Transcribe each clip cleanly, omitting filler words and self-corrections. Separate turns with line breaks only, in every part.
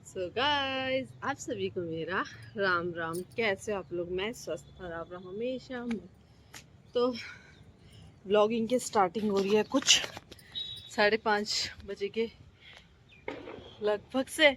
So guys, आप सभी को मेरा राम राम। कैसे हो आप लोग? मैं स्वस्थ और आप हमेशा। तो ब्लॉगिंग की स्टार्टिंग हो रही है कुछ 5:30 बजे के लगभग से।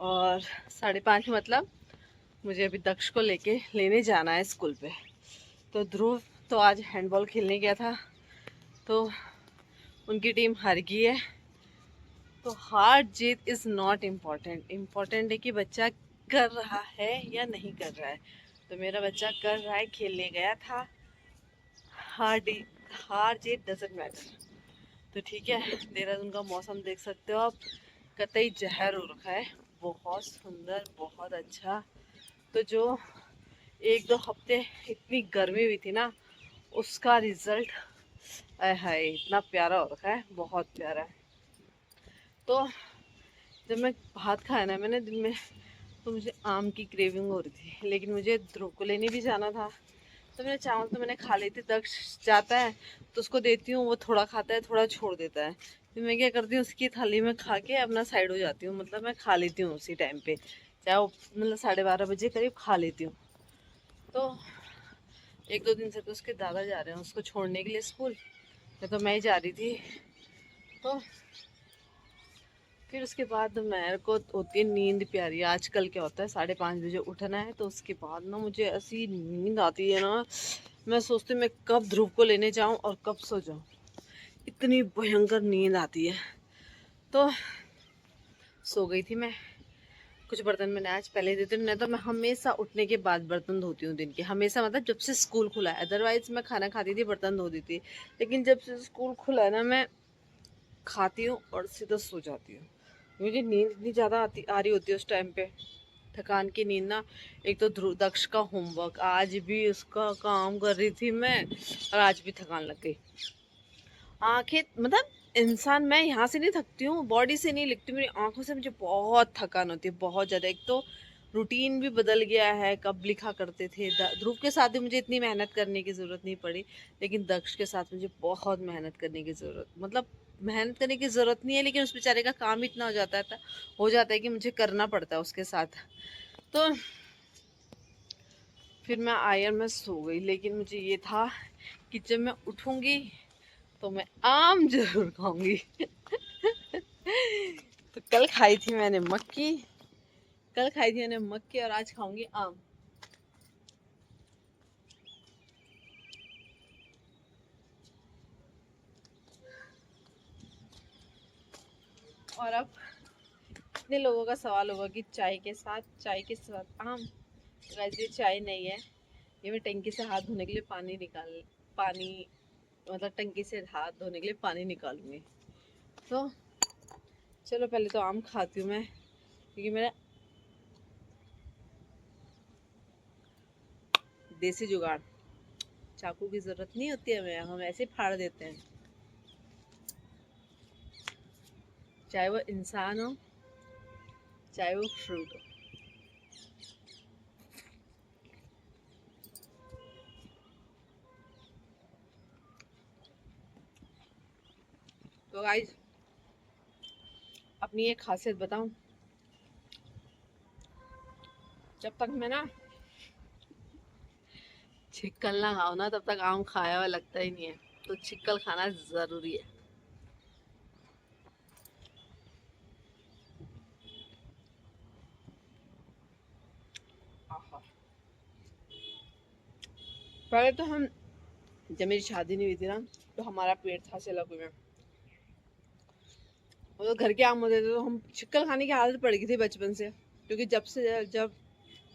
और 5:30 मतलब मुझे अभी दक्ष को लेने जाना है स्कूल पे। तो ध्रुव तो आज हैंडबॉल खेलने गया था, तो उनकी टीम हार गई है। तो हार जीत इज़ नॉट इम्पॉर्टेंट। इम्पॉर्टेंट है कि बच्चा कर रहा है या नहीं कर रहा है। तो मेरा बच्चा कर रहा है, खेलने गया था। हार जीत डजेंट मैटर। तो ठीक है, देहरादून का मौसम देख सकते हो आप, कतई जहर हो रखा है। बहुत सुंदर, बहुत अच्छा। तो जो 1-2 हफ्ते इतनी गर्मी हुई थी ना, उसका रिजल्ट है इतना प्यारा हो रखा है, बहुत प्यारा है। तो जब मैं भात खाया ना मैंने दिन में, तो मुझे आम की क्रेविंग हो रही थी, लेकिन मुझे ध्रुव को लेने भी जाना था। तो मैंने चावल तो मैंने खा लेती, दक्ष जाता है तो उसको देती हूँ, वो थोड़ा खाता है थोड़ा छोड़ देता है। फिर मैं क्या करती हूँ, उसकी थाली में खा के अपना साइड हो जाती हूँ, मतलब मैं खा लेती हूँ उसी टाइम पे, चाहे वो मतलब 12:30 बजे करीब खा लेती हूँ। तो 1-2 दिन से तो उसके दादा जा रहे हैं उसको छोड़ने के लिए स्कूल, या तो मैं ही जा रही थी। तो फिर उसके बाद मेरे को होती है नींद प्यारी। आजकल क्या होता है, 5:30 बजे उठना है, तो उसके बाद ना मुझे ऐसी नींद आती है ना, मैं सोचती हूँ मैं कब ध्रुव को लेने जाऊँ और कब सो जाऊँ। इतनी भयंकर नींद आती है। तो सो गई थी मैं। कुछ बर्तन मैंने आज पहले देते, नहीं तो मैं हमेशा उठने के बाद बर्तन धोती हूँ दिन के, हमेशा, मतलब जब से स्कूल खुला है। अदरवाइज मैं खाना खाती थी, बर्तन धो दी थी। लेकिन जब से स्कूल खुला है ना, मैं खाती हूँ और सीधा सो जाती हूँ। मुझे नींद इतनी ज़्यादा आ रही होती है उस टाइम पे, थकान की नींद ना। एक तो ध्रुव दक्ष का होमवर्क, आज भी उसका काम कर रही थी मैं, और आज भी थकान लग गई। आंखें, मतलब इंसान, मैं यहाँ से नहीं थकती हूँ, बॉडी से नहीं लिखती, मेरी आंखों से मुझे बहुत थकान होती है, बहुत ज़्यादा। एक तो रूटीन भी बदल गया है, कब लिखा करते थे। ध्रुव के साथ भी मुझे इतनी मेहनत करने की ज़रूरत नहीं पड़ी, लेकिन दक्ष के साथ मुझे बहुत मेहनत करने की ज़रूरत, मतलब मेहनत करने की ज़रूरत नहीं है, लेकिन उस बेचारे का काम इतना हो जाता है कि मुझे करना पड़ता है उसके साथ। तो फिर मैं आई और मैं सो गई। लेकिन मुझे ये था कि जब मैं उठूँगी तो मैं आम जरूर खाऊंगी। तो कल खाई थी मैंने मक्की, और आज खाऊंगी आम। और अब इतने लोगों का सवाल होगा कि चाय के साथ आम। वैसे चाय नहीं है, ये मैं टंकी से हाथ धोने के लिए पानी, मतलब टंकी से हाथ धोने के लिए पानी निकालूंगी। तो चलो पहले तो आम खाती हूँ मैं, क्योंकि मेरा देसी जुगाड़, चाकू की जरूरत नहीं होती है, हम ऐसे ही फाड़ देते हैं, चाहे वो इंसान हो चाहे वो फ्रूट हो। तो गाइस, अपनी एक खासियत बताऊं, जब तक मैं ना छिक्कल ना खाओ ना, तब तक आम खाया हुआ लगता ही नहीं है। तो छिक्कल खाना जरूरी है। आहा। पहले तो हम, जब मेरी शादी नहीं हुई थी ना, तो हमारा पेड़ था सिलक में, वो तो घर के आम होते थे, तो हम छिक्कल खाने की आदत पड़ गई थी बचपन से। क्योंकि जब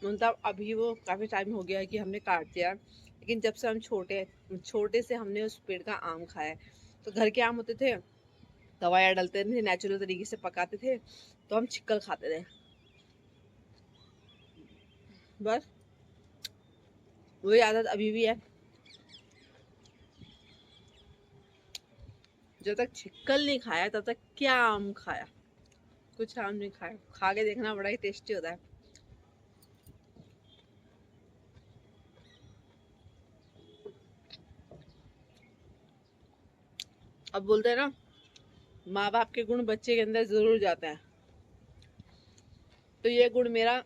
मतलब अभी वो काफ़ी टाइम हो गया है कि हमने काट दिया, लेकिन जब से हम छोटे छोटे से हमने उस पेड़ का आम खाया है। तो घर के आम होते थे, दवाइयाँ डालते थे, नेचुरल तरीके से पकाते थे, तो हम छिक्कल खाते थे। बस वही आदत अभी भी है। जब तक छिक्कल नहीं खाया तब तक क्या आम खाया, कुछ आम नहीं खाया। खा के देखना, बड़ा ही टेस्टी होता है। अब बोलते हैं ना, माँ बाप के गुण बच्चे के अंदर जरूर जाते हैं। तो ये गुण मेरा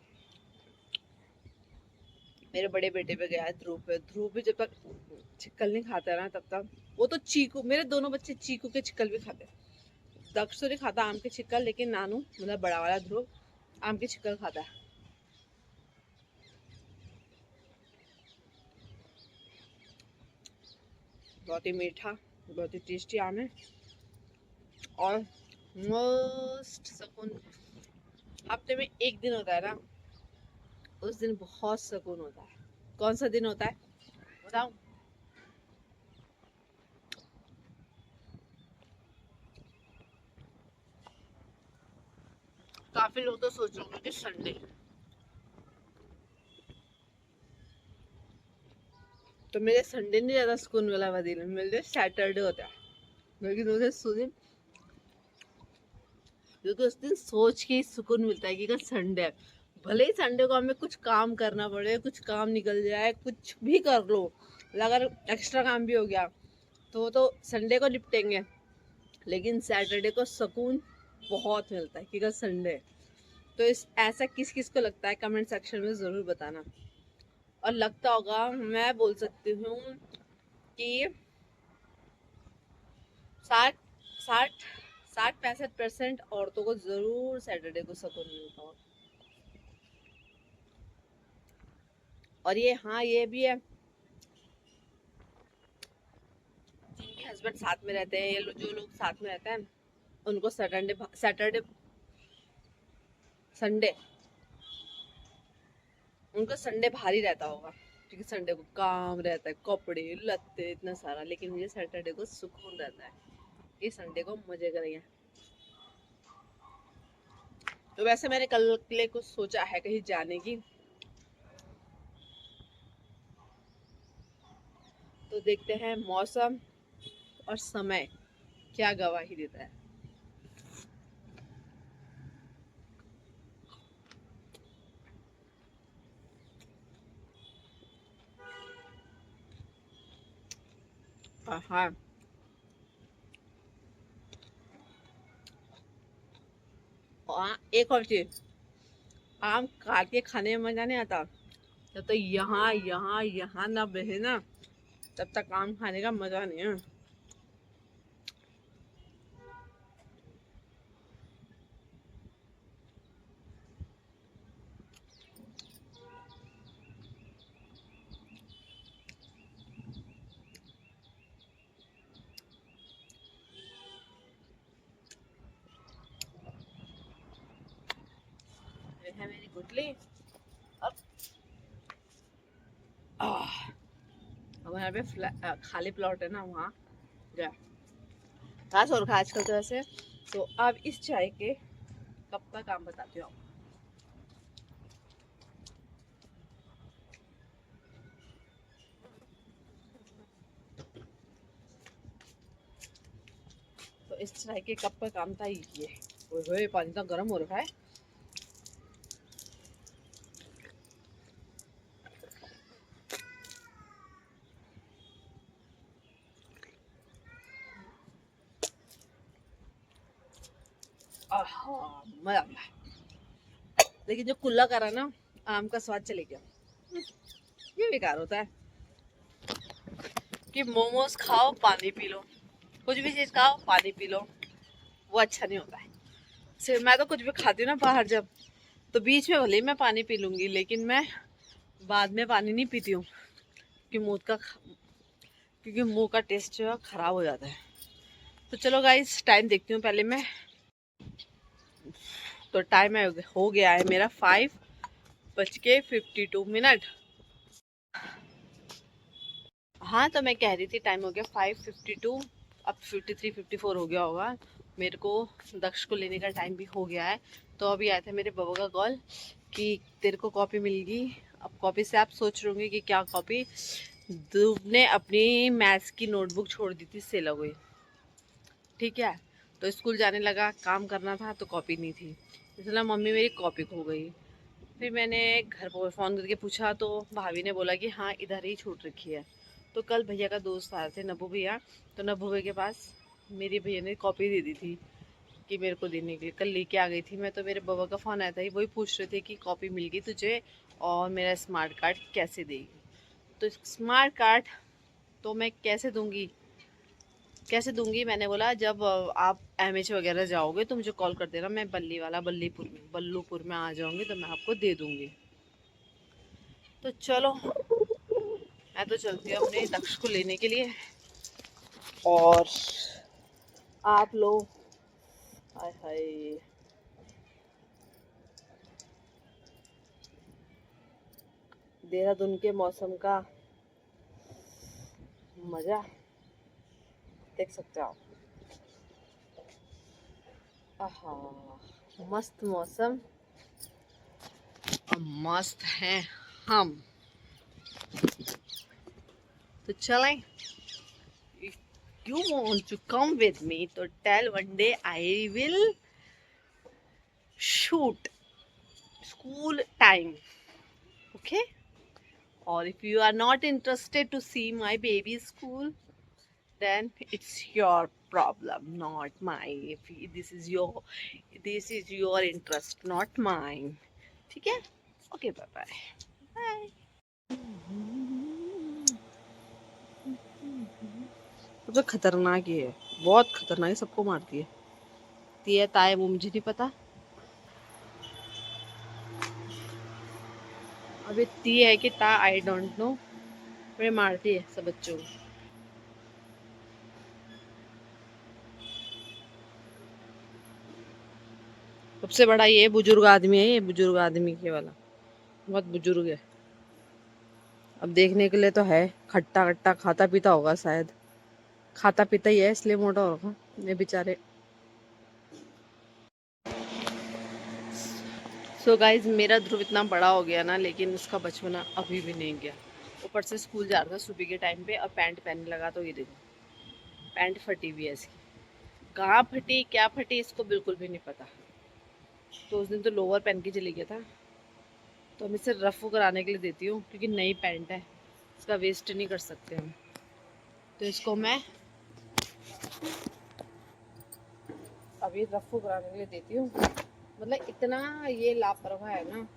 मेरे बड़े बेटे पे गया है, ध्रुव पे। ध्रुव भी जब तक चिक्कल नहीं खाता ना तब तक, वो तो चीकू, मेरे दोनों बच्चे चीकू के चिक्कल भी खाते हैं। दक्ष तो नहीं खाता आम के चिक्कल, लेकिन नानू मतलब बड़ा वाला ध्रुव आम के चिक्कल खाता है। बहुत ही मीठा, बहुत ही टेस्टी आम है और मोस्ट सुकून। हफ्ते में एक दिन होता है ना, उस दिन बहुत सुकून होता है। कौन सा दिन होता है बताऊं? काफी लोग तो सोच रहे होंगे कि संडे, तो मेरे संडे नहीं ज्यादा सुकून वाला दिन, मेरे सैटरडे होता है। लेकिन उसे सुन, क्योंकि उस दिन सोच के ही सुकून मिलता है कि कल संडे है। भले ही संडे को हमें कुछ काम करना पड़े, कुछ काम निकल जाए, कुछ भी कर लो, अगर एक्स्ट्रा काम भी हो गया तो संडे को निपटेंगे। लेकिन सैटरडे को सुकून बहुत मिलता है कि कल संडे है। तो इस ऐसा किस किस को लगता है कमेंट सेक्शन में ज़रूर बताना। और लगता होगा, मैं बोल सकती हूँ कि 60 60 60-65% औरतों को ज़रूर सैटरडे को सुकून मिलता होगा। और ये, हाँ, ये भी है, जिनके हस्बैंड साथ में रहते हैं, ये जो लोग साथ में रहते हैं, उनको सैटरडे संडे, उनको संडे भारी रहता होगा, क्योंकि संडे को काम रहता है, कपड़े लत्ते इतना सारा। लेकिन मुझे सैटरडे को सुकून रहता है कि संडे को मजे करेंगे। तो वैसे मैंने कल के लिए कुछ सोचा है कहीं जाने की, तो देखते हैं मौसम और समय क्या गवाही देता है। हाँ, एक और चीज, आम काट के खाने में मजा नहीं आता जब तो यहाँ यहाँ यहाँ ना बहे ना, तब तक आम खाने का मजा नहीं है। ये है मेरी गुटली। अब अब यहाँ पे खाली प्लॉट है ना, वहाँ जा घास और खा आजकल तो ऐसे। तो अब इस चाय के कप का काम बताती हूँ। तो इस चाय के कप का काम था ये। ओए पानी तो गर्म हो रखा है। मजा आ गया। लेकिन जो कुल्ला करा ना, आम का स्वाद चले गया। ये बेकार होता है कि मोमोज खाओ पानी पी लो, कुछ भी चीज खाओ पानी पी लो, वो अच्छा नहीं होता है। सिर्फ मैं तो कुछ भी खाती हूँ ना बाहर जब, तो बीच में भले ही मैं पानी पी लूंगी, लेकिन मैं बाद में पानी नहीं पीती हूँ, क्योंकि मुंह का टेस्ट जो है खराब हो जाता है। तो चलो गाइस, टाइम देखती हूँ पहले मैं। तो टाइम हो गया है मेरा 5:52। हाँ, तो मैं कह रही थी टाइम हो गया 5:52, अब 53-54 हो गया होगा। मेरे को दक्ष को लेने का टाइम भी हो गया है। तो अभी आया था मेरे बाबा का कॉल कि तेरे को कॉपी मिल गई। अब कॉपी से आप सोच रहे होंगे कि क्या कॉपी? ध्रुव ने अपनी मैथ्स की नोटबुक छोड़ दी थी सेला हुई, ठीक है। तो स्कूल जाने लगा, काम करना था, तो कॉपी नहीं थी, इसलिए मम्मी मेरी कॉपी खो गई। फिर मैंने घर पर फ़ोन करके पूछा, तो भाभी ने बोला कि हाँ इधर ही छूट रखी है। तो कल भैया का दोस्त आए थे, नब्बू भैया, तो नब्बू भैया के पास मेरी भैया ने कॉपी दे दी थी। कि मेरे को देने के लिए। कल लेके आ गई थी मैं, तो मेरे बाबा का फ़ोन आया था, वही पूछ रहे थे कि कॉपी मिल गई तुझे और मेरा स्मार्ट कार्ड कैसे देगी। तो स्मार्ट कार्ड तो मैं कैसे दूंगी, मैंने बोला जब आप MH वगैरह जाओगे तो मुझे कॉल कर देना, मैं बल्लूपुर में आ जाऊंगी तो मैं आपको दे दूंगी। तो चलो मैं तो चलती हूँ अपने दक्ष को लेने के लिए, और आप लोग हाय हाय देहरादून के मौसम का मजा देख सकते हो आप। आहा, मस्त मौसम और मस्त हैं हम। तो चलें, if you want to come with me तो tell one day I will shoot school time, okay? Or if you are not interested to see my baby's school, then it's your problem, not mine. If this is your interest, not mine. ठीक है? Okay, bye bye. Bye. तो खतरनाक ही है, बहुत खतरनाक है, सबको मारती है। तिया ताए वो मुझे नहीं पता। अभी ती है कि ता आई डोंट नो, पर मारती है सब बच्चों को। सबसे बड़ा ये बुजुर्ग आदमी है, ये बुजुर्ग आदमी के वाला बहुत बुजुर्ग है। अब देखने के लिए तो है, खट्टा खट्टा खाता पीता होगा, शायद खाता पीता ही है इसलिए मोटा होगा ये बेचारे। सो गाइज, मेरा ध्रुव इतना बड़ा हो गया ना, लेकिन उसका बचपना अभी भी नहीं गया। ऊपर से स्कूल जा रहा था सुबह के टाइम पे और पैंट पहनने लगा, तो ये देखो पैंट फटी हुई है इसकी। कहाँ फटी क्या फटी इसको बिल्कुल भी नहीं पता। तो उस दिन तो लोअर पहन के चली गया था, तो हम इसे रफ़ कराने के लिए देती हूँ क्योंकि नई पैंट है, इसका वेस्ट नहीं कर सकते हम। तो इसको मैं अभी रफ़ कराने के लिए देती हूँ। मतलब इतना ये लापरवाह है ना,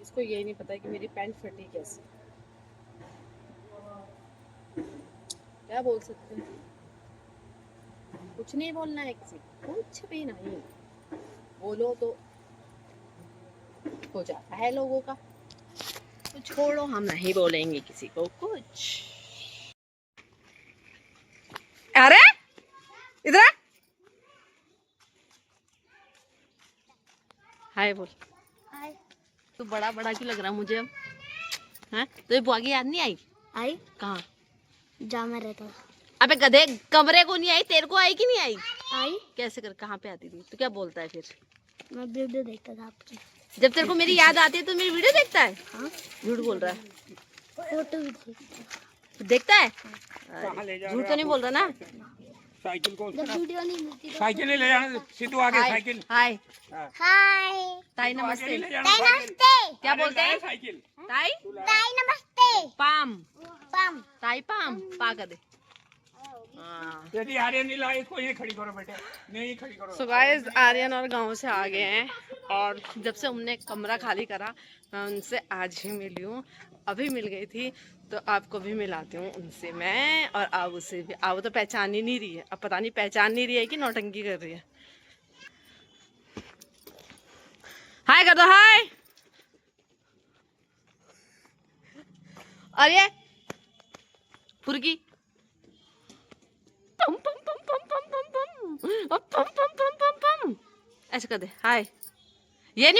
इसको यही नहीं पता है कि मेरी पैंट फटी कैसे। क्या बोल सकते हैं, कुछ नहीं बोलना है किसी, कुछ भी नहीं बोलो तो हो जाता है लोगों का। तो छोड़ो, हम नहीं बोलेंगे किसी को कुछ। अरे इधर हाय बोल। हाय। तू बड़ा बड़ा क्यों लग रहा मुझे अब? हैं तो ये बुआ की याद नहीं आई? आई कहाँ? जा मैं रहता। अबे गधे, कमरे को नहीं आई, तेरे को आई कि नहीं आई? आई। कैसे कर, कहाँ पे आती थी? तू क्या बोलता है फिर? मैं वीडियो देखता था आपकी। जब तेरे को मेरी याद आती है तो मेरी वीडियो देखता है? हाँ। झूठ बोल रहा है। फोटो भी देखता है। झूठ तो नहीं बोल रहा ना?
साइकिल को
वीडियो नहीं मिलती
साइकिल ले जाना सीधू आगे। साइकिल
हाय हाय ताई नमस्ते। ताई नमस्ते क्या बोलते हैं?
साइकिल
ताई ताई नमस्ते। पाम पाम ताई पाम पा कर दे।
यदि आर्यन नहीं लाए इसको यहीं खड़ी करो बेटे, नहीं खड़ी करो।
सो गाइस, आर्यन और गांव से आ गए हैं और जब से हमने कमरा खाली करा मैं उनसे आज ही मिली हूँ। अभी मिल गई थी तो आपको भी मिलाती हूँ उनसे मैं, और आबू से भी। आबू तो पहचान ही नहीं रही है, अब पता नहीं पहचान नहीं रही है कि नौटंकी कर रही है। हाय कर दो हाय। और ये फुर्गी पम पम पम पम पम पम पम पम पम पम पम पम ऐसे कर दे हाय। ये नहीं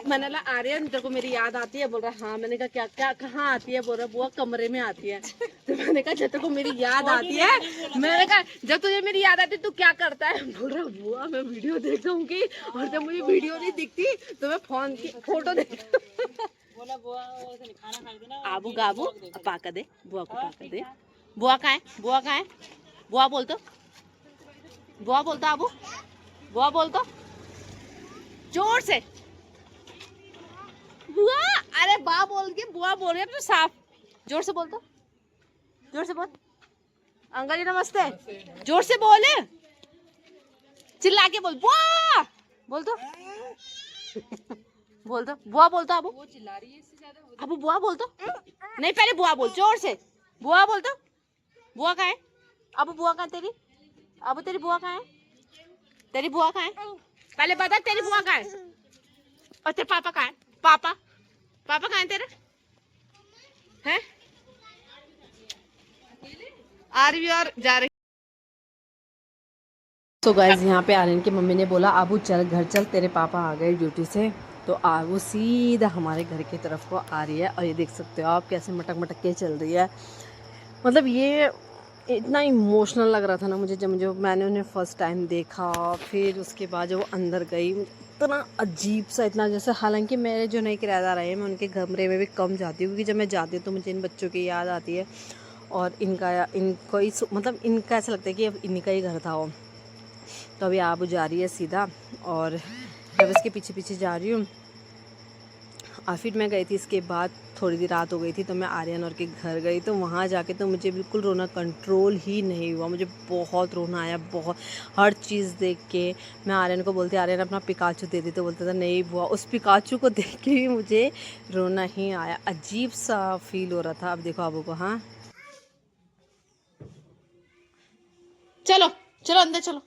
मैंने बोला आर्यन तेरे को मेरी याद आती है? बोल रहा हाँ। मैंने कहा क्या क्या कहाँ आती है? बोल रहा बुआ कमरे में आती है। तो मैंने कहा जब तेरे को मेरी याद आती है, मैंने कहा जब तुझे मेरी याद आती है तू क्या करता है? बोल रहा बुआ मैं वीडियो देख दूंगी, और जब मुझे वीडियो नहीं दिखती तो मैं फोन की फोटो देख। आबू गाबू पाका दे बुआ को, पाका दे। बुआ कहाँ है? बुआ कहाँ है? बुआ बोल तो, बुआ बोलता आबू, बुआ बोल तो जोर से। बुआ, अरे बा बोल के बुआ बोल रही है तो साफ जोर से बोल तो, जोर से बोल। अंकल जी नमस्ते, जोर से बोले। चिल्ला के बोल, बुआ बोल दो। बोल दो बुआ, बोल दो। अब वो चिल्ला रही है इससे ज्यादा। अब बुआ बोल दो। नहीं पहले बुआ बोल, जोर से बुआ बोल दो। बुआ कहाँ है? अब बुआ कहाँ तेरी? अब तेरी बुआ कहाँ है? तेरी बुआ कहाँ है? पहले बता तेरी बुआ कहाँ है? और तेरे पापा कहाँ है? पापा पापा कहाँ है तेरे? हैं? आ रही और जा रही। तो गाइस यहाँ पे आर्यन की मम्मी ने बोला आबू चल घर चल, तेरे पापा आ गए ड्यूटी से। तो आबू सीधा हमारे घर की तरफ को आ रही है और ये देख सकते हो आप कैसे मटक मटक के चल रही है। मतलब ये इतना इमोशनल लग रहा था ना मुझे, जब मैंने उन्हें फ़र्स्ट टाइम देखा, फिर उसके बाद जब वो अंदर गई, इतना अजीब सा, इतना जैसे, हालांकि मेरे जो नए किराएदार आए हैं मैं उनके कमरे में भी कम जाती हूँ, क्योंकि जब मैं जाती हूँ तो मुझे इन बच्चों की याद आती है और इनको ही मतलब इनका ऐसा लगता है कि अब इनका ही घर था वो। तो अभी आबू जा रही है सीधा और जब इसके पीछे पीछे जा रही हूँ। और फिर मैं गई थी, इसके बाद थोड़ी देर रात हो गई थी तो मैं आर्यन और के घर गई। तो वहाँ जाके तो मुझे बिल्कुल रोना कंट्रोल ही नहीं हुआ, मुझे बहुत रोना आया, बहुत। हर चीज़ देख के मैं आर्यन को बोलती, आर्यन अपना पिकाचू दे दी, तो बोलता था नहीं बुआ। उस पिकाचू को देख के भी मुझे रोना ही आया, अजीब सा फील हो रहा था। अब देखो आबू को, हाँ चलो चलो अंदर चलो।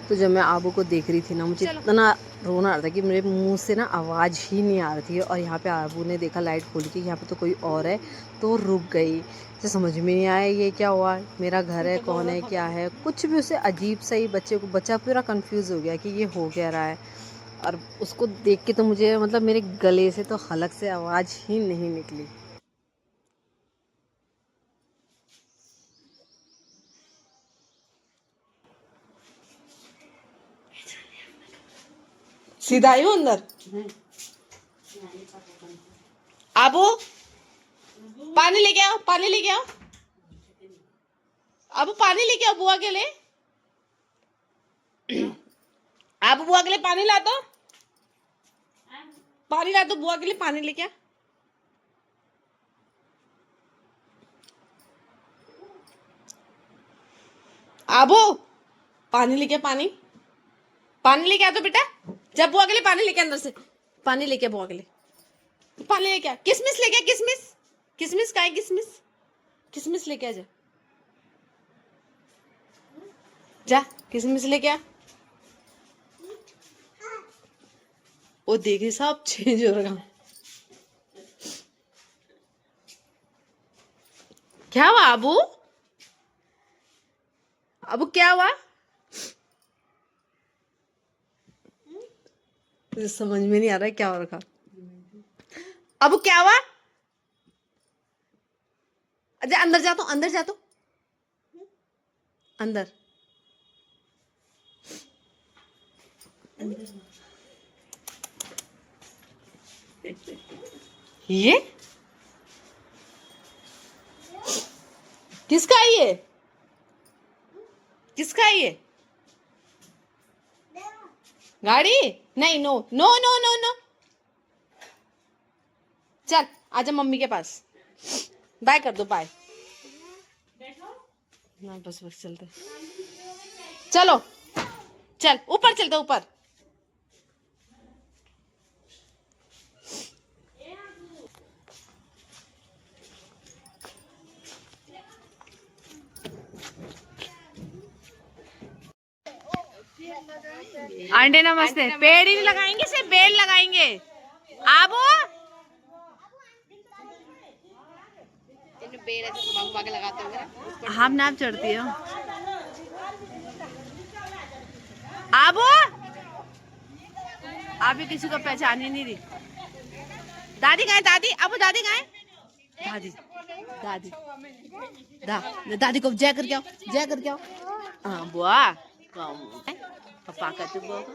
तो जब मैं आबू को देख रही थी ना, मुझे इतना रोना आ रहा था कि मेरे मुंह से ना आवाज़ ही नहीं आ रही थी। और यहाँ पे आबू ने देखा लाइट खोल के यहाँ पे तो कोई और है, तो रुक गई। तो समझ में नहीं आया ये क्या हुआ, मेरा घर है, कौन है, क्या है, कुछ भी। उसे अजीब सा ही बच्चा पूरा कंफ्यूज हो गया कि ये हो क्या रहा है। और उसको देख के तो मुझे मतलब मेरे गले से तो हलक से आवाज़ ही नहीं निकली। सीधा आई हूँ अंदर। आबू पानी लेके आओ, पानी लेके आओ। अब पानी लेके आओ बुआ के लिए। आप बुआ के लिए पानी ला दो, पानी ला दो बुआ के लिए, पानी लेके आ। आबू पानी लेके, पानी पानी लेके आ तो बेटा, जब बुआ के लिए पानी लेके अंदर से, पानी लेके बुआ के लिए पानी लेके आ। किसमिस लेके आ, किसमिस, किसमिस का है, किसमिस, किसमिस लेके आ, जा जा किसमिस लेके आ। वो देखे सब चेंज हो रहा। क्या हुआ आबू? अबू क्या हुआ? मुझे समझ में नहीं आ रहा है क्या हो रखा। अबू क्या हुआ? अच्छा अंदर जा, तो अंदर जा, तो अंदर, ये किसका है? ये किसका है? ये गाड़ी नहीं, no no no no no. चल आजा मम्मी के पास, बाय कर दो, बाय ना, बस बस चलते, चलो चल ऊपर चलते, ऊपर। आंटी नमस्ते। पेड़ ही नहीं लगाएंगे, सिर्फ बेल लगाएंगे। आबू हम नाप चढ़ती हो। आबू आप ही किसी को पहचान ही नहीं रही। दादी कहाँ है, दादी? अबू दादी कहाँ है? दादी दादी दादी को जय करके आओ, जय करके आओ। हाँ बुआ पापा का, तू बुआ को